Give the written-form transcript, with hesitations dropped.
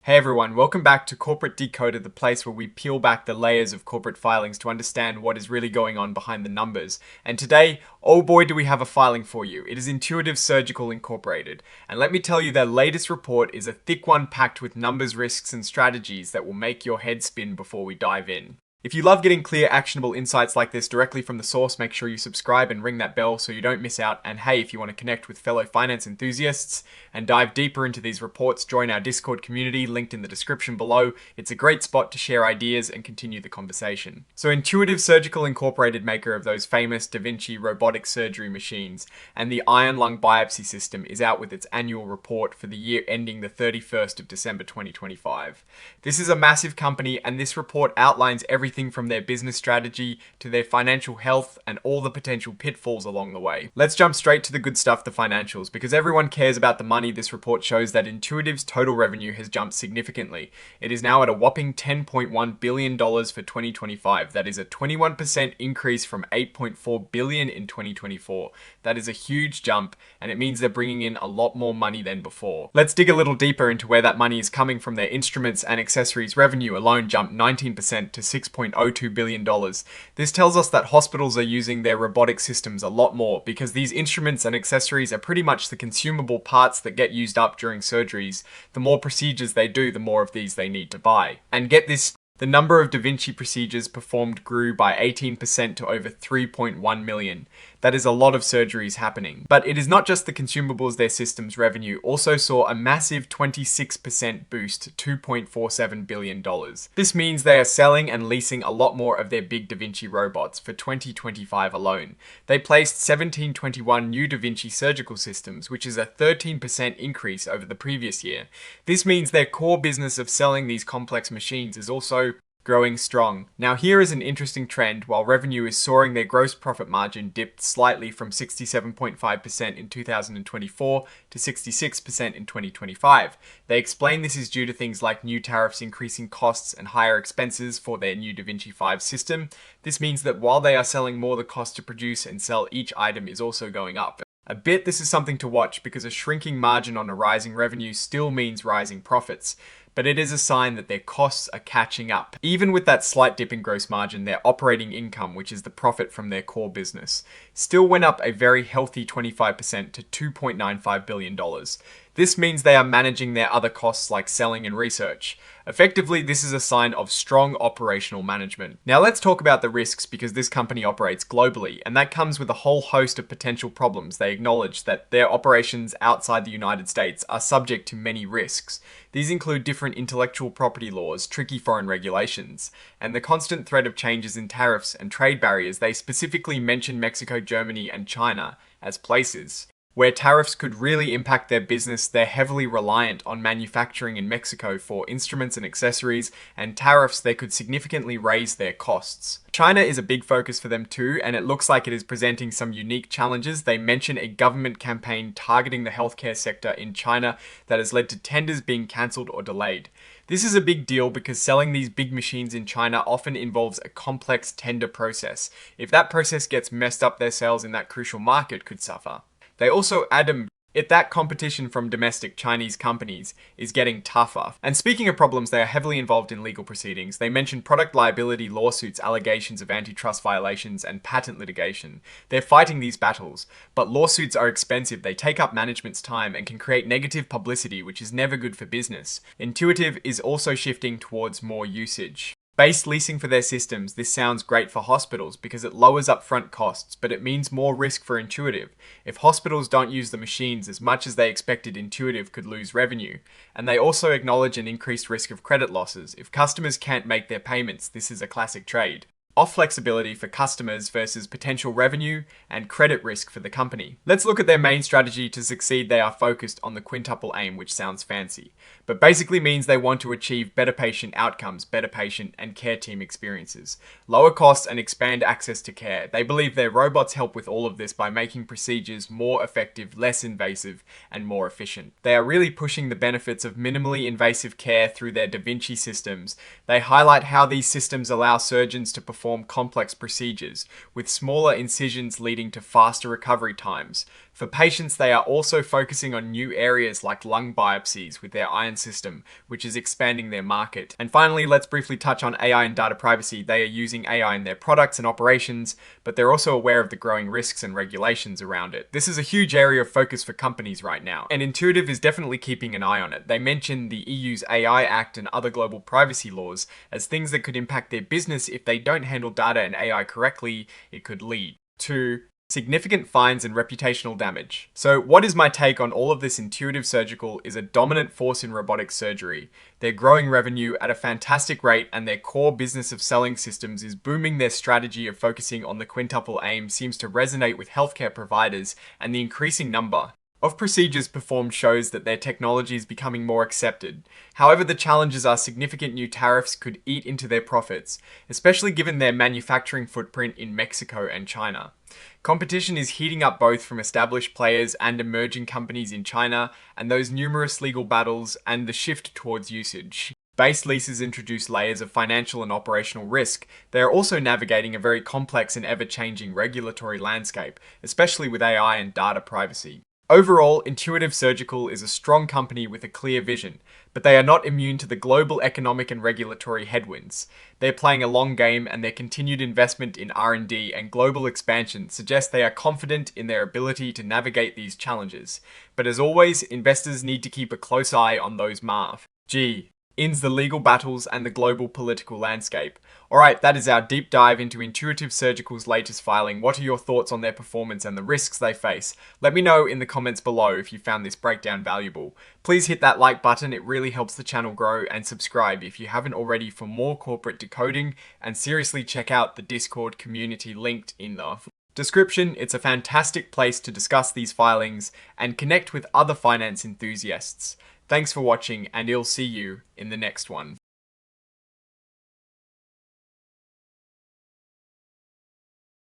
Hey everyone, welcome back to Corporate Decoded, the place where we peel back the layers of corporate filings to understand what is really going on behind the numbers. And today, oh boy do we have a filing for you. It is Intuitive Surgical Incorporated. And let me tell you, their latest report is a thick one packed with numbers, risks, and strategies that will make your head spin before we dive in. If you love getting clear, actionable insights like this directly from the source, make sure you subscribe and ring that bell so you don't miss out. And hey, if you want to connect with fellow finance enthusiasts and dive deeper into these reports, join our Discord community linked in the description below. It's a great spot to share ideas and continue the conversation. So Intuitive Surgical Incorporated, maker of those famous Da Vinci robotic surgery machines and the iron lung biopsy system, is out with its annual report for the year ending the 31st of December 2025. This is a massive company, and this report outlines everything from their business strategy to their financial health and all the potential pitfalls along the way. Let's jump straight to the good stuff, the financials, because everyone cares about the money. This report shows that Intuitive's total revenue has jumped significantly. It is now at a whopping $10.1 billion for 2025. That is a 21% increase from $8.4 billion in 2024. That is a huge jump, and it means they're bringing in a lot more money than before. Let's dig a little deeper into where that money is coming from. Their instruments and accessories revenue alone jumped 19% to $6.02 billion. This tells us that hospitals are using their robotic systems a lot more, because these instruments and accessories are pretty much the consumable parts that get used up during surgeries. The more procedures they do, the more of these they need to buy. And get this, the number of Da Vinci procedures performed grew by 18% to over 3.1 million. That is a lot of surgeries happening. But it is not just the consumables. Their systems revenue also saw a massive 26% boost to $2.47 billion. This means they are selling and leasing a lot more of their big Da Vinci robots. For 2025 alone, they placed 1721 new Da Vinci surgical systems, which is a 13% increase over the previous year. This means their core business of selling these complex machines is also growing strong. Now here is an interesting trend. While revenue is soaring, their gross profit margin dipped slightly from 67.5% in 2024 to 66% in 2025. They explain this is due to things like new tariffs increasing costs and higher expenses for their new Da Vinci 5 system. This means that while they are selling more, the cost to produce and sell each item is also going up. This is something to watch, because a shrinking margin on a rising revenue still means rising profits. But it is a sign that their costs are catching up. Even with that slight dip in gross margin, their operating income, which is the profit from their core business, still went up a very healthy 25% to $2.95 billion. This means they are managing their other costs like selling and research. Effectively, this is a sign of strong operational management. Now let's talk about the risks, because this company operates globally, and that comes with a whole host of potential problems. They acknowledge that their operations outside the United States are subject to many risks. These include different intellectual property laws, tricky foreign regulations, and the constant threat of changes in tariffs and trade barriers. They specifically mention Mexico, Germany, and China as places where tariffs could really impact their business. They're heavily reliant on manufacturing in Mexico for instruments and accessories, and tariffs, they could significantly raise their costs. China is a big focus for them too, and it looks like it is presenting some unique challenges. They mention a government campaign targeting the healthcare sector in China that has led to tenders being cancelled or delayed. This is a big deal, because selling these big machines in China often involves a complex tender process. If that process gets messed up, their sales in that crucial market could suffer. They also add if that competition from domestic Chinese companies is getting tougher. And speaking of problems, they are heavily involved in legal proceedings. They mention product liability lawsuits, allegations of antitrust violations, and patent litigation. They're fighting these battles, but lawsuits are expensive. They take up management's time and can create negative publicity, which is never good for business. Intuitive is also shifting towards more usage based leasing for their systems. This sounds great for hospitals because it lowers upfront costs, but it means more risk for Intuitive. If hospitals don't use the machines as much as they expected, Intuitive could lose revenue. And they also acknowledge an increased risk of credit losses. If customers can't make their payments, this is a classic trade off flexibility for customers versus potential revenue and credit risk for the company. Let's look at their main strategy to succeed. They are focused on the quintuple aim, which sounds fancy, but basically means they want to achieve better patient outcomes, better patient and care team experiences, lower costs, and expand access to care. They believe their robots help with all of this by making procedures more effective, less invasive, and more efficient. They are really pushing the benefits of minimally invasive care through their Da Vinci systems. They highlight how these systems allow surgeons to perform complex procedures with smaller incisions, leading to faster recovery times, For patients, they are also focusing on new areas like lung biopsies with their iron system, which is expanding their market. And finally, let's briefly touch on AI and data privacy. They are using AI in their products and operations, but they're also aware of the growing risks and regulations around it. This is a huge area of focus for companies right now, and Intuitive is definitely keeping an eye on it. They mention the EU's AI Act and other global privacy laws as things that could impact their business if they don't handle data and AI correctly. It could lead to significant fines and reputational damage. So what is my take on all of this? Intuitive Surgical is a dominant force in robotic surgery. They're growing revenue at a fantastic rate, and their core business of selling systems is booming. Their strategy of focusing on the quintuple aim seems to resonate with healthcare providers, and the increasing number of procedures performed shows that their technology is becoming more accepted. However, the challenges are significant new tariffs could eat into their profits, especially given their manufacturing footprint in Mexico and China. Competition is heating up both from established players and emerging companies in China, and those numerous legal battles and the shift towards usage. Base leases introduce layers of financial and operational risk. They are also navigating a very complex and ever-changing regulatory landscape, especially with AI and data privacy. Overall, Intuitive Surgical is a strong company with a clear vision, but they are not immune to the global economic and regulatory headwinds. They're playing a long game, and their continued investment in R&D and global expansion suggests they are confident in their ability to navigate these challenges. But as always, investors need to keep a close eye on those ins the legal battles and the global political landscape. Alright, that is our deep dive into Intuitive Surgical's latest filing. What are your thoughts on their performance and the risks they face? Let me know in the comments below if you found this breakdown valuable. Please hit that like button, it really helps the channel grow, and subscribe if you haven't already for more corporate decoding, and seriously check out the Discord community linked in the description. It's a fantastic place to discuss these filings and connect with other finance enthusiasts. Thanks for watching, and I'll see you in the next one.